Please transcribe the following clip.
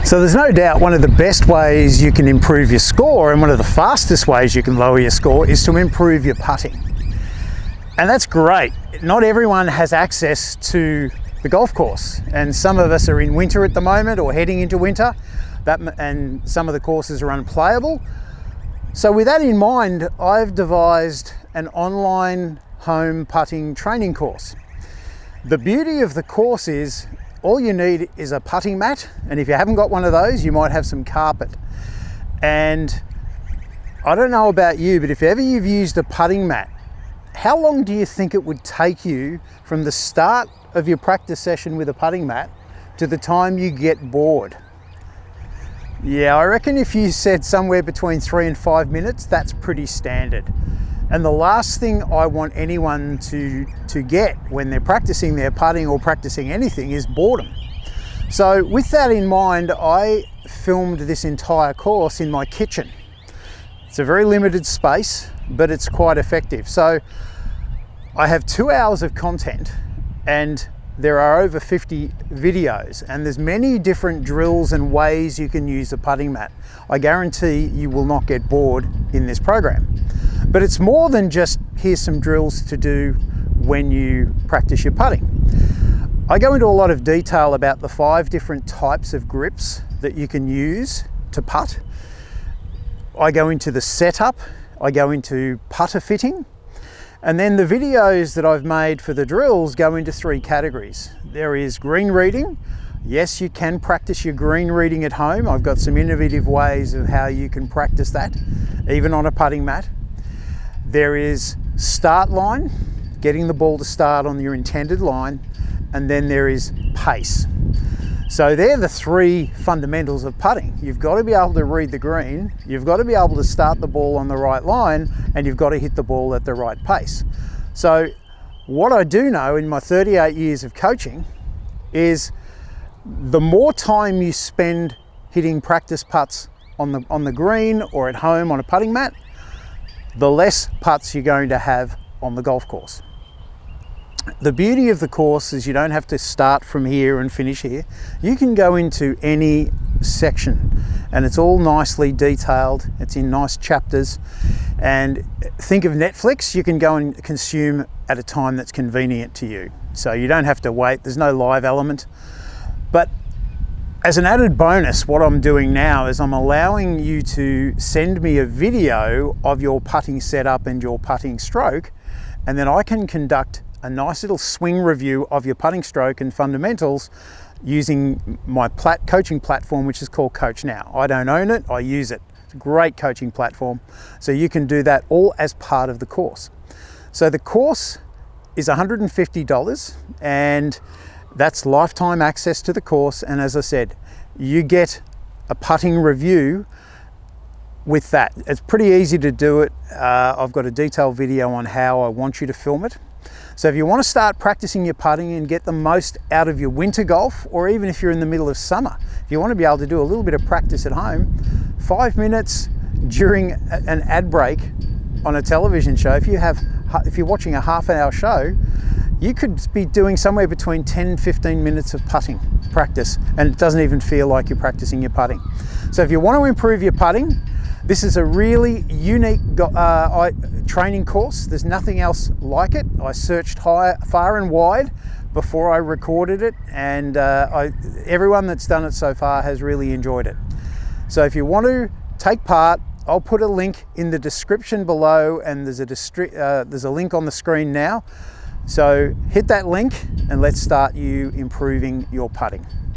So there's no doubt one of the best ways you can improve your score, and one of the fastest ways you can lower your score, is to improve your putting. And that's great. Not everyone has access to the golf course, and some of us are in winter at the moment or heading into winter, and some of the courses are unplayable. So with that in mind, I've devised an online home putting training course. The beauty of the course is all you need is a putting mat, and if you haven't got one of those, you might have some carpet. And I don't know about you, but if ever you've used a putting mat, how long do you think it would take you from the start of your practice session with a putting mat to the time you get bored? Yeah, I reckon if you said somewhere between 3 and 5 minutes, that's pretty standard. And the last thing I want anyone to get when they're practicing their putting or practicing anything is boredom. So with that in mind, I filmed this entire course in my kitchen. It's a very limited space, but it's quite effective. So I have 2 hours of content, and there are over 50 videos, and there's many different drills and ways you can use a putting mat. I guarantee you will not get bored in this program. But it's more than just here's some drills to do when you practice your putting. I go into a lot of detail about the 5 different types of grips that you can use to putt. I go into the setup, I go into putter fitting, and then the videos that I've made for the drills go into 3 categories. There is green reading. Yes, you can practice your green reading at home. I've got some innovative ways of how you can practice that, even on a putting mat. There is start line, getting the ball to start on your intended line, and then there is pace. So they're the 3 fundamentals of putting. You've got to be able to read the green, you've got to be able to start the ball on the right line, and you've got to hit the ball at the right pace. So what I do know in my 38 years of coaching is the more time you spend hitting practice putts on the green or at home on a putting mat, the less putts you're going to have on the golf course. The beauty of the course is you don't have to start from here and finish here. You can go into any section, and it's all nicely detailed. It's in nice chapters. And think of Netflix, you can go and consume at a time that's convenient to you. So you don't have to wait, there's no live element. But as an added bonus, what I'm doing now is I'm allowing you to send me a video of your putting setup and your putting stroke, and then I can conduct a nice little swing review of your putting stroke and fundamentals using my coaching platform, which is called Coach Now. I don't own it, I use it. It's a great coaching platform. So you can do that all as part of the course. So the course is $150, and that's lifetime access to the course. And as I said, you get a putting review with that. It's pretty easy to do it. I've got a detailed video on how I want you to film it. So if you want to start practicing your putting and get the most out of your winter golf, or even if you're in the middle of summer, if you want to be able to do a little bit of practice at home, 5 minutes during an ad break on a television show, if you're watching a half-hour show, you could be doing somewhere between 10 and 15 minutes of putting practice, and it doesn't even feel like you're practicing your putting. So if you want to improve your putting, this is a really unique training course. There's nothing else like it. I searched far and wide before I recorded it, and everyone that's done it so far has really enjoyed it. So if you want to take part, I'll put a link in the description below, and there's a link on the screen now. So hit that link and let's start you improving your putting.